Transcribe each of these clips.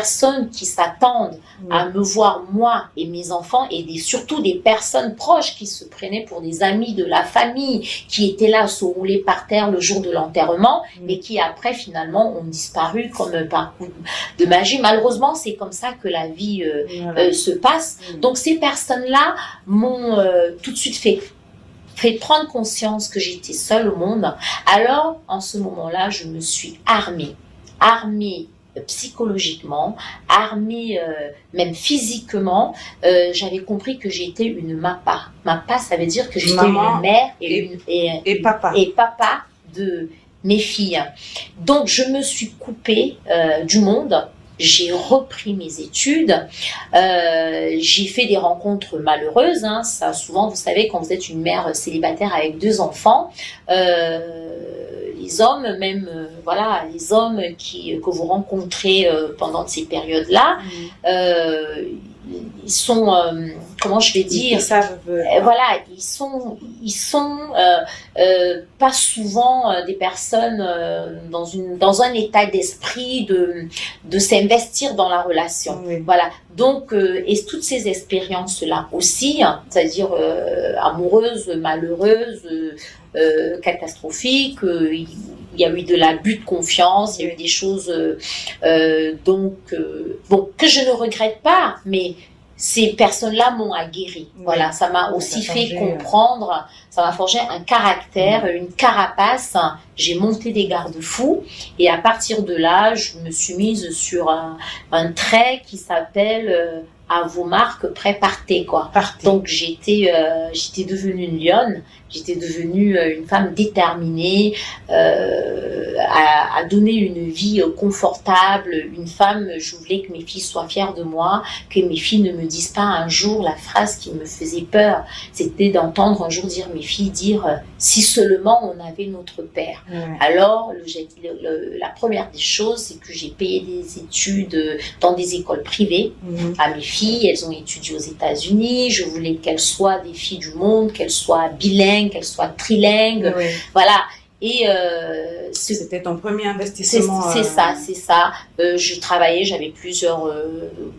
personnes qui s'attendent à me voir, moi et mes enfants, et surtout des personnes proches qui se prenaient pour des amis de la famille, qui étaient là, se roulaient par terre le jour de l'enterrement, et qui après finalement ont disparu comme par coup de magie. Malheureusement, c'est comme ça que la vie se passe. Donc ces personnes-là m'ont tout de suite fait prendre conscience que j'étais seule au monde. Alors, en ce moment-là, je me suis armée psychologiquement, armée même physiquement. J'avais compris que j'étais une mappa. Mappa, ça veut dire que j'étais une mère et papa de mes filles. Donc, je me suis coupée du monde. J'ai repris mes études, j'ai fait des rencontres malheureuses, hein, ça souvent, vous savez, quand vous êtes une mère célibataire avec 2 enfants, les hommes, même, voilà, les hommes que vous rencontrez pendant ces périodes-là, ils sont, comment je vais dire, voilà, ils sont pas souvent des personnes dans un état d'esprit de s'investir dans la relation. Voilà. Donc, et toutes ces expériences-là aussi, hein, c'est-à-dire amoureuses, malheureuses, catastrophiques, il y a eu de l'abus de confiance, il y a eu des choses bon, que je ne regrette pas, mais ces personnes-là m'ont aguerri. Voilà, ça m'a aussi fait comprendre, ça m'a forgé un caractère, une carapace. J'ai monté des garde-fous et à partir de là, je me suis mise sur un trait qui s'appelle à vos marques, prêt, partez, quoi. Donc j'étais devenue une lionne, j'étais devenue une femme déterminée à donner une vie confortable, une femme, je voulais que mes filles soient fières de moi, que mes filles ne me disent pas un jour la phrase qui me faisait peur, c'était d'entendre un jour mes filles dire si seulement on avait notre père. Alors la première des choses, c'est que j'ai payé des études dans des écoles privées à mes filles, elles ont étudié aux États-Unis, je voulais qu'elles soient des filles du monde, qu'elles soient bilingues, qu'elles soient trilingues, voilà. Et c'était ton premier investissement. C'est ça. Je travaillais, j'avais plusieurs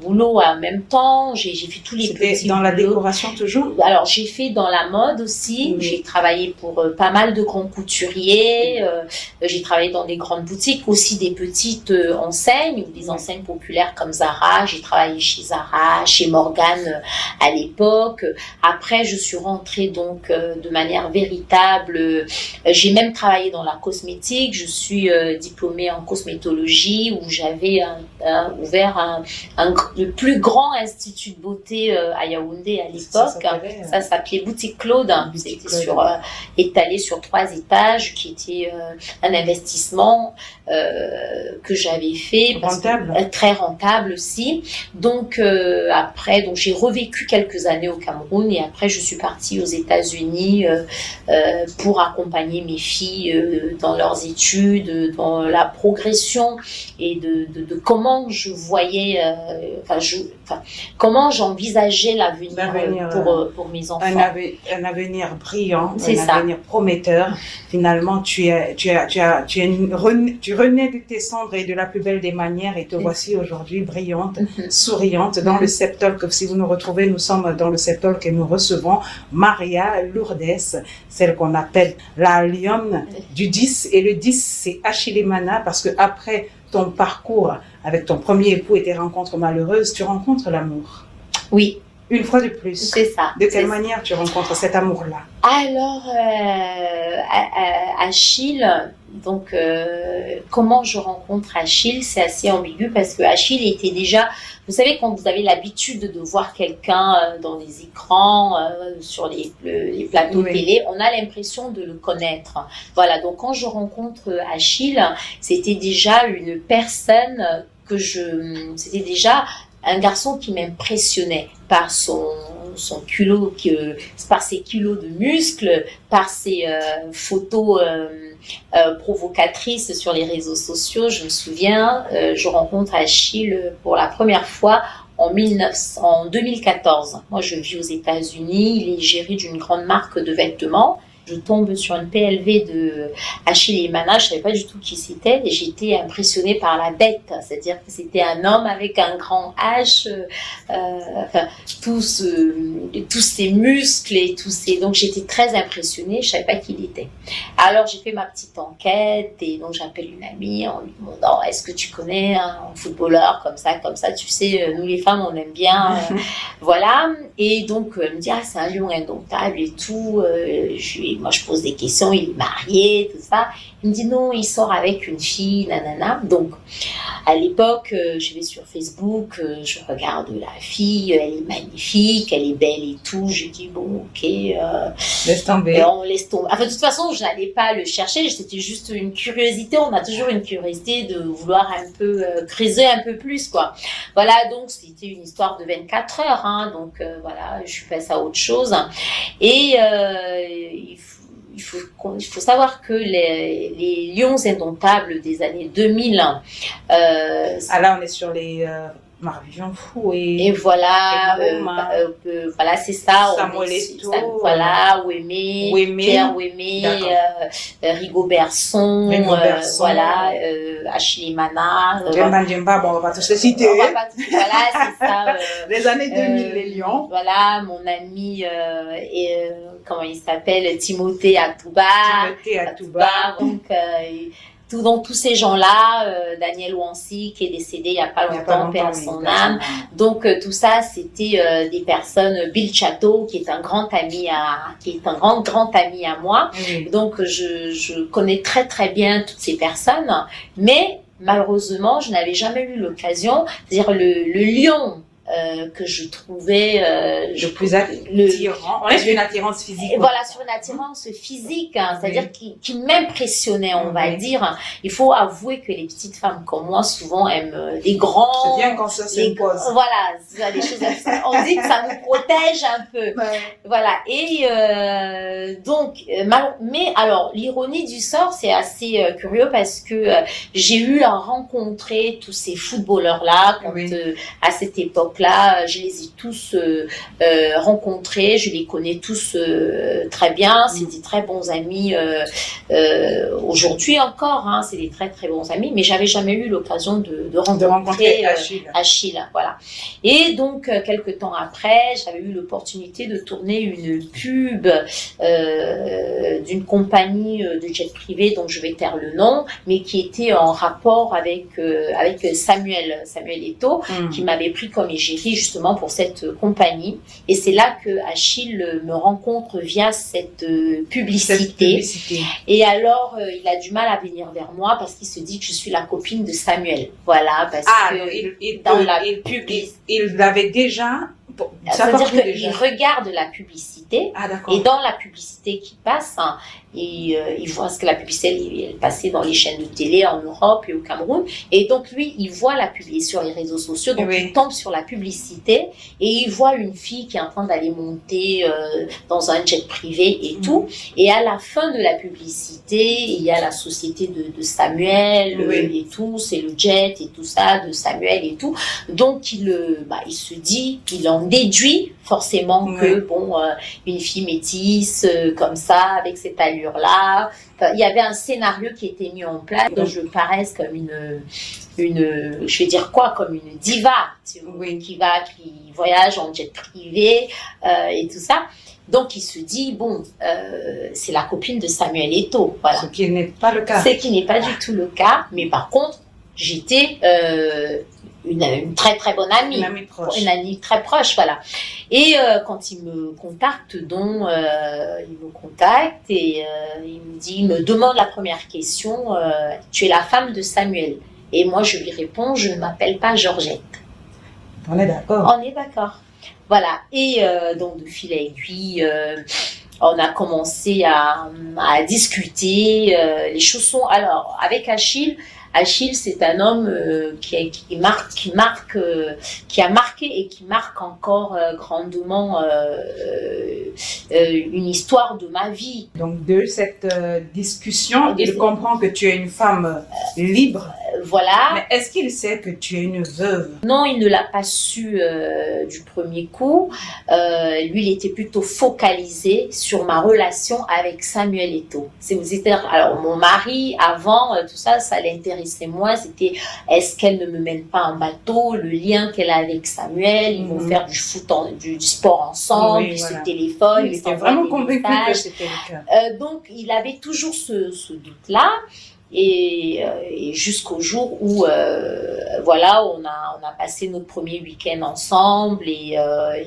boulots en même temps. J'ai fait tous les petits C'était dans la décoration toujours? Alors j'ai fait dans la mode aussi. J'ai travaillé pour pas mal de grands couturiers. J'ai travaillé dans des grandes boutiques, aussi des petites enseignes, des enseignes populaires comme Zara. J'ai travaillé chez Zara, chez Morgane à l'époque. Après, je suis rentrée donc de manière véritable. J'ai même travaillé dans la cosmétique, je suis diplômée en cosmétologie où j'avais ouvert le plus grand institut de beauté à Yaoundé à l'époque. Ça s'appelait Boutique Claude. C'était étalé sur 3 étages, qui était un investissement que j'avais fait. Très rentable aussi. Donc après, j'ai revécu quelques années au Cameroun et après je suis partie aux États-Unis pour accompagner mes filles dans leurs études, dans la progression et de comment je voyais, comment j'envisageais l'avenir pour mes enfants. Un avenir brillant, avenir prometteur. Finalement, tu renais de tes cendres et de la plus belle des manières et te voici aujourd'hui brillante, souriante dans le Septolk. Si vous nous retrouvez, nous sommes dans le Septolk et nous recevons Maria Lourdes, celle qu'on appelle la lionne du 10. Et le 10, c'est Achille Mana, parce que après ton parcours avec ton premier époux et tes rencontres malheureuses, tu rencontres l'amour. Oui. Une fois de plus. C'est ça. De quelle manière tu rencontres cet amour-là? Alors, Achille, donc comment je rencontre Achille, c'est assez ambigu parce que Achille était déjà, vous savez, quand vous avez l'habitude de voir quelqu'un dans les écrans, sur les plateaux télé, on a l'impression de le connaître. Voilà, donc quand je rencontre Achille, c'était déjà une personne c'était déjà un garçon qui m'impressionnait par son culot, par ses kilos de muscles, par ses photos provocatrices sur les réseaux sociaux. Je me souviens, je rencontre Achille pour la première fois en 2014. Moi, je vis aux États-Unis. Il est géré d'une grande marque de vêtements. Je tombe sur une PLV de Achille Emana, je savais pas du tout qui c'était et j'étais impressionnée par la bête, c'est-à-dire que c'était un homme avec un grand H, enfin tous ces muscles et donc j'étais très impressionnée, je savais pas qui il était. Alors j'ai fait ma petite enquête et donc j'appelle une amie en lui demandant est-ce que tu connais un footballeur comme ça, tu sais, nous les femmes on aime bien, voilà. Et donc elle me dit c'est un lion indomptable et tout. Moi je pose des questions, il est marié, tout ça. Il me dit non, il sort avec une fille, nanana. Donc à l'époque, je vais sur Facebook, je regarde la fille, elle est magnifique, elle est belle et tout. Je dis bon, ok. Laisse tomber. On laisse tomber. Enfin de toute façon, je n'allais pas le chercher. C'était juste une curiosité. On a toujours une curiosité de vouloir un peu creuser un peu plus, quoi. Voilà, donc c'était une histoire de 24 heures. Hein, donc voilà, je suis passée à autre chose. Et il faut savoir que les lions indomptables des années 2000. Là, on est sur les Marvion Fou et voilà, voilà, c'est ça. Samuel Eto'o, voilà, Ouémé, Pierre Ouémé, Rigobert Song, voilà, Achille Emana. Bon, on va tous les citer. Voilà, c'est ça. Les années 2000, les lions. Voilà, mon ami, comment il s'appelle, Timothée Atouba. Donc, tous ces gens-là, Daniel Wansi qui est décédé il n'y a pas longtemps, paix à son âme. Donc tout ça, c'était des personnes. Bill Chatto, qui est un grand ami grand ami à moi. Oui. Donc je connais très très bien toutes ces personnes, mais malheureusement, je n'avais jamais eu l'occasion. C'est-à-dire le lion que je trouvais le plus attirant. On est sur une attirance physique. Voilà, sur une attirance physique, hein, c'est-à-dire qui m'impressionnait, on va dire. Il faut avouer que les petites femmes comme moi souvent aiment les grands. C'est bien quand ça s'impose. Voilà, des choses comme ça. On dit que ça nous protège un peu. Ouais. Voilà. Et donc, mais alors l'ironie du sort, c'est assez curieux parce que j'ai eu à rencontrer tous ces footballeurs-là quand, à cette époque-là, je les ai tous rencontrés, je les connais tous très bien, c'est des très bons amis aujourd'hui encore, hein, c'est des très très bons amis, mais j'avais jamais eu l'occasion de rencontrer Achille, voilà. Et donc quelque temps après, j'avais eu l'opportunité de tourner une pub d'une compagnie de jet privé dont je vais taire le nom, mais qui était en rapport avec Samuel Eto'o, qui m'avait pris comme égérie justement pour cette compagnie. Et c'est là que Achille me rencontre via cette publicité. Et alors, il a du mal à venir vers moi parce qu'il se dit que je suis la copine de Samuel. Voilà, parce que dans la publicité, il l'avait déjà. Ça veut dire qu'il regarde la publicité, et dans la publicité qui passe, hein, il voit ce que la publicité elle passait dans les chaînes de télé en Europe et au Cameroun, et donc lui il voit la publicité sur les réseaux sociaux, donc il tombe sur la publicité et il voit une fille qui est en train d'aller monter dans un jet privé et tout, et à la fin de la publicité il y a la société de Samuel et tout, c'est le jet et tout ça de Samuel et tout, donc il se dit, il en déduit forcément que une fille métisse comme ça avec cette allure là, il y avait un scénario qui était mis en place que je paraisse comme une je vais dire quoi, comme une diva qui voyage en jet privé et tout ça. Donc il se dit c'est la copine de Samuel Eto'o, voilà. Ce qui n'est pas le cas. Ce qui n'est pas du tout le cas, mais par contre j'étais une très très bonne amie, une amie très proche, voilà. Et quand il me contacte, il me demande la première question, tu es la femme de Samuel? Et moi je lui réponds, je ne m'appelle pas Georgette. On est d'accord. On est d'accord. Voilà. Et donc de fil à aiguille, on a commencé à discuter. Les choses sont, alors avec Achille, c'est un homme qui a marqué et qui marque encore grandement une histoire de ma vie. Donc de cette discussion, il comprend que tu es une femme libre. voilà. Mais est-ce qu'il sait que tu es une veuve? Non, il ne l'a pas su du premier coup. Lui, il était plutôt focalisé sur ma relation avec Samuel Eto'o. Alors, mon mari, avant, tout ça, ça l'intéressait moins. C'était, est-ce qu'elle ne me mène pas en bateau? Le lien qu'elle a avec Samuel, ils vont faire du foot, du sport ensemble, ils se téléphonent. Il était vraiment convaincu que c'était le cas. Donc, il avait toujours ce doute-là. Et jusqu'au jour où voilà, on a passé notre premier week-end ensemble et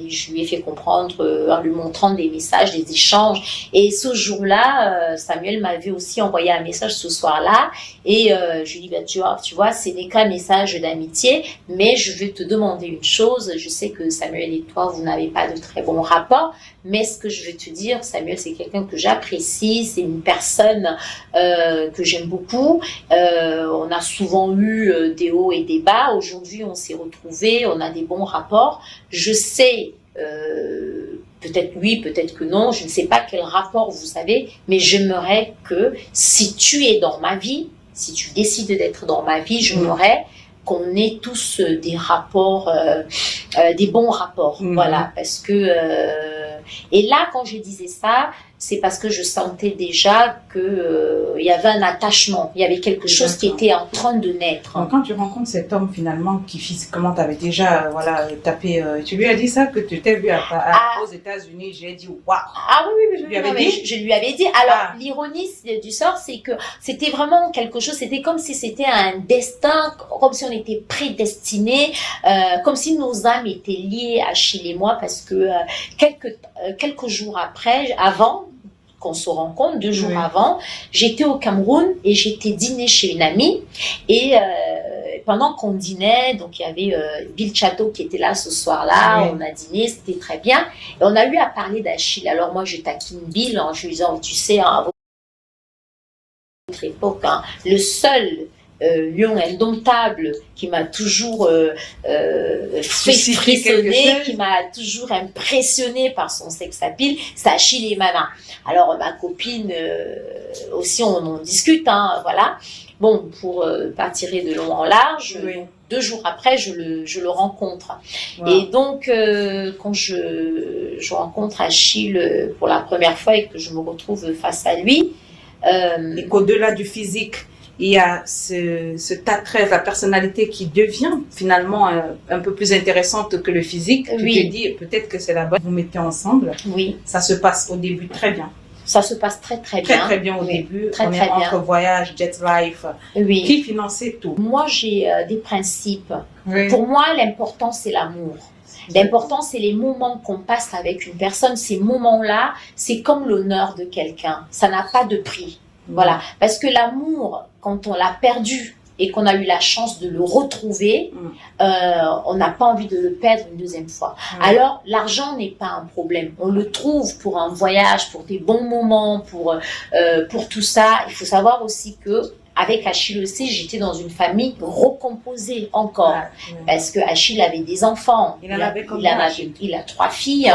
je lui ai fait comprendre en lui montrant des messages, des échanges. Et ce jour-là, Samuel m'avait aussi envoyé un message ce soir-là et je lui ai dit bah, tu vois, ce n'est qu'un message d'amitié, mais je vais te demander une chose. Je sais que Samuel et toi, vous n'avez pas de très bons rapports, mais ce que je vais te dire, Samuel, c'est quelqu'un que j'apprécie, c'est une personne que j'aime beaucoup. On a souvent eu des hauts et des bas. Aujourd'hui, on s'est retrouvés, on a des bons rapports. Je sais, peut-être oui, peut-être que non, je ne sais pas quel rapport vous avez, mais j'aimerais que si tu es dans ma vie, si tu décides d'être dans ma vie, j'aimerais qu'on ait tous des rapports, des bons rapports. Voilà, parce que... et là, quand je disais ça, c'est parce que je sentais déjà que il y avait un attachement, il y avait quelque chose qui était en train de naître. Donc, quand tu rencontres cet homme finalement qui physiquement t'avait déjà tapé, tu lui as dit ça que tu t'es vu aux États-Unis, j'ai dit waouh. Ah oui, je lui avais dit. Alors l'ironie du sort, c'est que c'était vraiment quelque chose, c'était comme si c'était un destin, comme si on était prédestinés, comme si nos âmes étaient liées, Achille et moi, parce que quelques jours avant qu'on se rencontre, 2 jours avant, j'étais au Cameroun et j'étais dîner chez une amie et pendant qu'on dînait, donc il y avait Bill Chateau qui était là ce soir-là, on a dîné, c'était très bien et on a eu à parler d'Achille. Alors moi je taquine Bill en lui disant, tu sais, à votre époque, le seul lion indomptable qui m'a toujours fait frissonner, qui m'a toujours impressionné par son sex appeal, c'est Achille Emana. Alors ma copine aussi on discute, voilà. Bon, pour pas tirer de long en large, 2 jours après je le rencontre. Et donc quand je rencontre Achille pour la première fois et que je me retrouve face à lui, et qu'au-delà du physique, il y a cet attrait, la personnalité qui devient finalement un peu plus intéressante que le physique. Tu te dis peut-être que c'est la bonne. Vous mettez ensemble. Oui. Ça se passe au début très bien. Ça se passe très bien. Très bien au début. Très, on très est entre voyage, jet life. Oui. Qui finançait tout? Moi, j'ai des principes. Pour moi, l'important, c'est l'amour. L'important, c'est les moments qu'on passe avec une personne. Ces moments-là, c'est comme l'honneur de quelqu'un. Ça n'a pas de prix. Voilà, parce que l'amour, quand on l'a perdu et qu'on a eu la chance de le retrouver, on n'a pas envie de le perdre une deuxième fois. Alors, l'argent n'est pas un problème. On le trouve pour un voyage, pour des bons moments, pour tout ça. Il faut savoir aussi que avec Achille aussi, j'étais dans une famille recomposée encore. Parce que Achille avait des enfants. Il a 3 filles.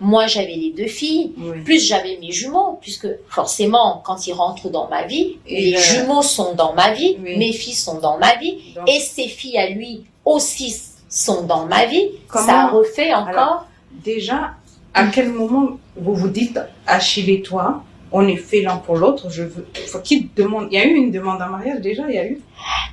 Moi, j'avais les 2 filles. Plus j'avais mes jumeaux. Puisque forcément, quand ils rentrent dans ma vie, les jumeaux sont dans ma vie. Mes filles sont dans ma vie. Donc, et ses filles à lui aussi sont dans ma vie. Ça refait encore. Alors, déjà, à quel moment vous vous dites, Achille et toi, on est fait l'un pour l'autre, qu'il demande. Il y a eu une demande en mariage déjà, il y a eu.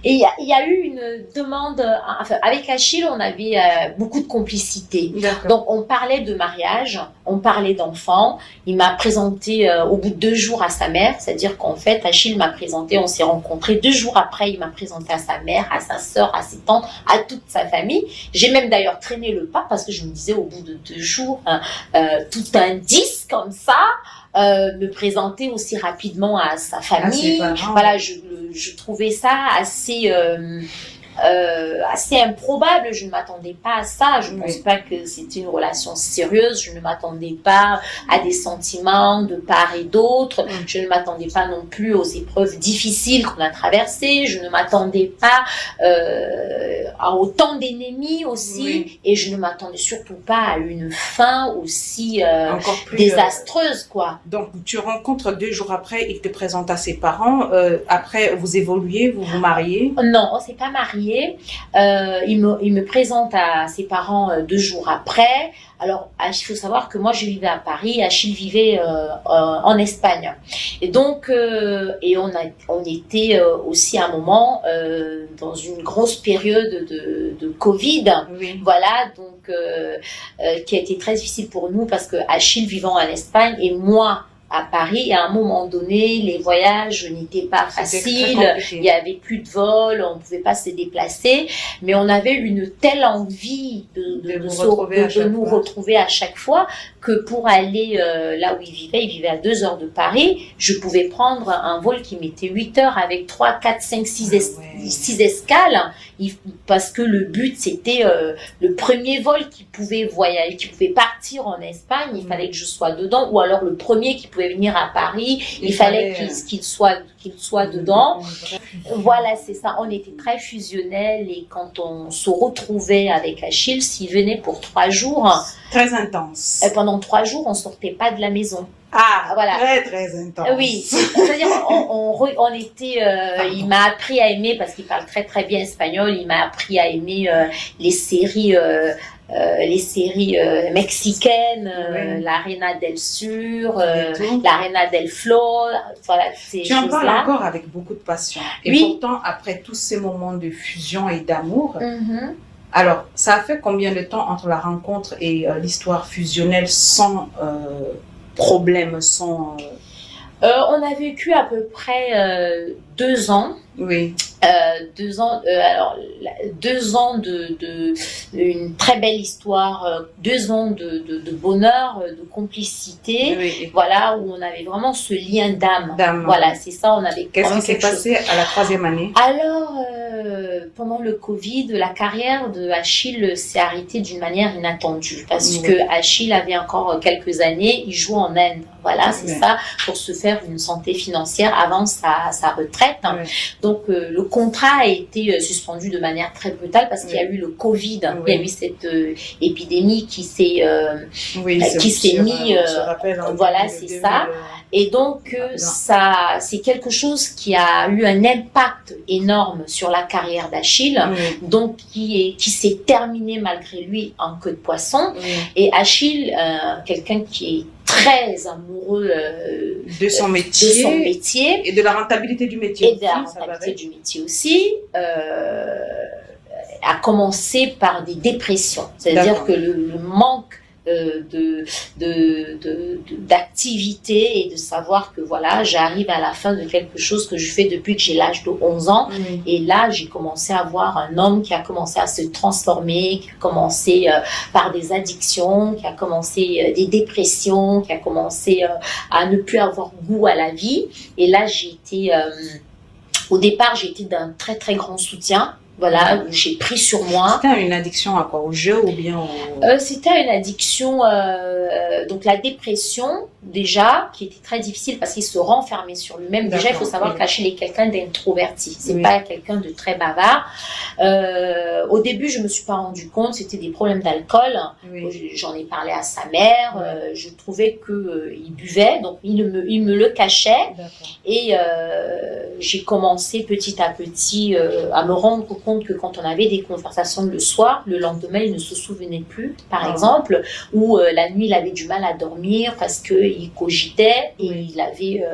Et il y a eu une demande, enfin, avec Achille, on avait beaucoup de complicité. Donc, on parlait de mariage, on parlait d'enfants. Il m'a présenté au bout de 2 jours à sa mère, c'est-à-dire qu'en fait, Achille m'a présenté, on s'est rencontrés 2 jours après, il m'a présenté à sa mère, à sa sœur, à ses tantes, à toute sa famille. J'ai même d'ailleurs traîné le pas parce que je me disais au bout de 2 jours, tout un 10 comme ça, me présenter aussi rapidement à sa famille. Voilà, je trouvais ça assez improbable. Je ne m'attendais pas à ça. Je ne pense pas que c'était une relation sérieuse. Je ne m'attendais pas à des sentiments de part et d'autre. Je ne m'attendais pas non plus aux épreuves difficiles qu'on a traversées. Je ne m'attendais pas à autant d'ennemis aussi, et je ne m'attendais surtout pas à une fin aussi encore plus désastreuse, quoi. Donc, tu rencontres 2 jours après, il te présente à ses parents. Après, vous évoluez, vous vous mariez? Non, on s'est pas mariés. Il me présente à ses parents 2 jours après. Alors, il faut savoir que moi, je vivais à Paris, Achille vivait en Espagne. Et donc, on était aussi à un moment dans une grosse période de Covid. Oui. Voilà, donc qui a été très difficile pour nous parce que Achille vivant en Espagne et moi à Paris, à un moment donné, les voyages n'étaient pas faciles, il n'y avait plus de vol, on ne pouvait pas se déplacer, mais on avait une telle envie de nous retrouver à chaque fois que pour aller là où il vivait à 2 heures de Paris, je pouvais prendre un vol qui mettait 8 heures avec 3, 4, 5, 6 escales, parce que le but c'était le premier vol qui pouvait voyager, qui pouvait partir en Espagne, il fallait que je sois dedans, ou alors le premier qui pouvait venir à Paris, il fallait qu'il soit dedans. Voilà, c'est ça. On était très fusionnels et quand on se retrouvait avec Achille, s'il venait pour 3 jours, très intense. Pendant 3 jours, on sortait pas de la maison. Ah, voilà. Très, très intense. Oui, c'est-à-dire, on était, il m'a appris à aimer, parce qu'il parle très très bien espagnol, il m'a appris à aimer les séries mexicaines, la Reina del Sur, la Reina del Flor, voilà, ces choses-là. Tu en parles encore avec beaucoup de passion. Et pourtant, après tous ces moments de fusion et d'amour, alors, ça a fait combien de temps entre la rencontre et l'histoire fusionnelle sans problème, sans... On a vécu à peu près 2 ans. Oui. 2 ans, alors 2 ans de une très belle histoire, 2 ans de bonheur, de complicité, oui. Voilà, où on avait vraiment ce lien d'âme. Voilà, c'est ça, on avait. Qu'est-ce qui s'est passé à la 3e année? Alors, pendant le Covid, la carrière de Achille s'est arrêtée d'une manière inattendue, parce que Achille avait encore quelques années, il joue en Inde. Voilà, c'est ça, pour se faire une santé financière avant sa retraite. Donc, le contrat a été suspendu de manière très brutale parce qu'il y a eu le Covid. Il y a eu cette épidémie qui s'est mise. Voilà, c'est ça. Et donc, ça, c'est quelque chose qui a eu un impact énorme sur la carrière d'Achille, donc qui s'est terminé malgré lui en queue de poisson. Et Achille, quelqu'un qui est très amoureux de son métier et de la rentabilité du métier. Et de la rentabilité du métier aussi, a commencé par des dépressions. C'est-à-dire que le manque d'activité et de savoir que voilà, j'arrive à la fin de quelque chose que je fais depuis que j'ai l'âge de 11 ans. Et là, j'ai commencé à voir un homme qui a commencé à se transformer, qui a commencé par des addictions, qui a commencé des dépressions, qui a commencé à ne plus avoir goût à la vie. Et là, au départ, j'ai été d'un très très grand soutien. Voilà, j'ai pris sur moi. C'était une addiction à quoi? Au jeu ou bien C'était une addiction, donc la dépression déjà, qui était très difficile parce qu'il se renfermait sur lui-même. Déjà, il faut savoir qu'Achille est quelqu'un d'introverti, c'est pas quelqu'un de très bavard. Au début, je me suis pas rendu compte, c'était des problèmes d'alcool. J'en ai parlé à sa mère, je trouvais que il buvait, donc il me le cachait. Et j'ai commencé petit à petit à me rendre compte que quand on avait des conversations le soir, le lendemain, il ne se souvenait plus, par exemple, ou la nuit, il avait du mal à dormir parce qu'il cogitait et il avait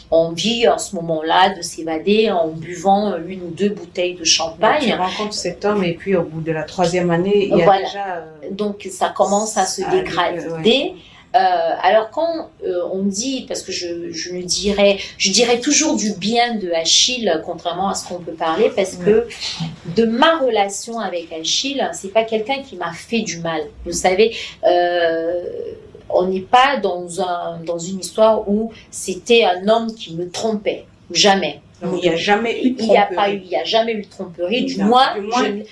envie, en ce moment-là, de s'évader en buvant 1 ou 2 bouteilles de champagne. Tu rencontres cet homme et puis au bout de la 3e année, il y a déjà... Donc, ça commence à se dégrader. Alors quand on me dit, parce que je dirais toujours du bien de Achille, contrairement à ce qu'on peut parler, parce que de ma relation avec Achille, c'est pas quelqu'un qui m'a fait du mal. Vous savez, on n'est pas dans une histoire où c'était un homme qui me trompait. Jamais. Donc, il n'y a jamais eu de il n'y a tromperie. il y a jamais eu de tromperie. Du Non, moins,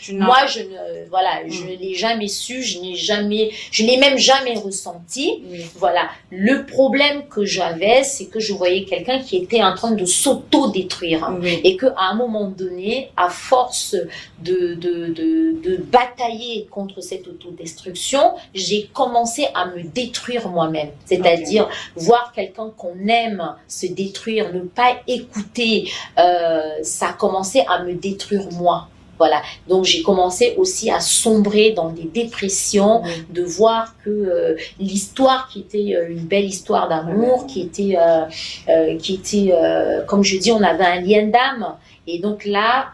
tu n'as- moi, je ne, voilà, je ne l'ai jamais su, je n'ai même jamais ressenti. Oui. Voilà. Le problème que j'avais, c'est que je voyais quelqu'un qui était en train de s'auto-détruire. Oui. Et qu'à un moment donné, à force de batailler contre cette autodestruction, j'ai commencé à me détruire moi-même. C'est-à-dire voir quelqu'un qu'on aime se détruire, ne pas écouter, ça a commencé à me détruire moi. Voilà. Donc j'ai commencé aussi à sombrer dans des dépressions, de voir que l'histoire qui était une belle histoire d'amour, qui était, comme je dis, on avait un lien d'âme. Et donc là,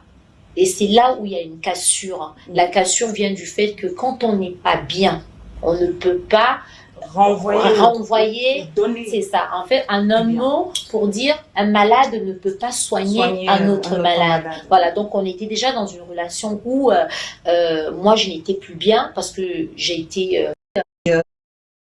et c'est là où il y a une cassure. La cassure vient du fait que quand on n'est pas bien, on ne peut pas renvoyer, donner. C'est ça. En fait, un mot pour dire un malade ne peut pas soigner un autre malade. Voilà. Donc, on était déjà dans une relation où moi, je n'étais plus bien parce que j'ai été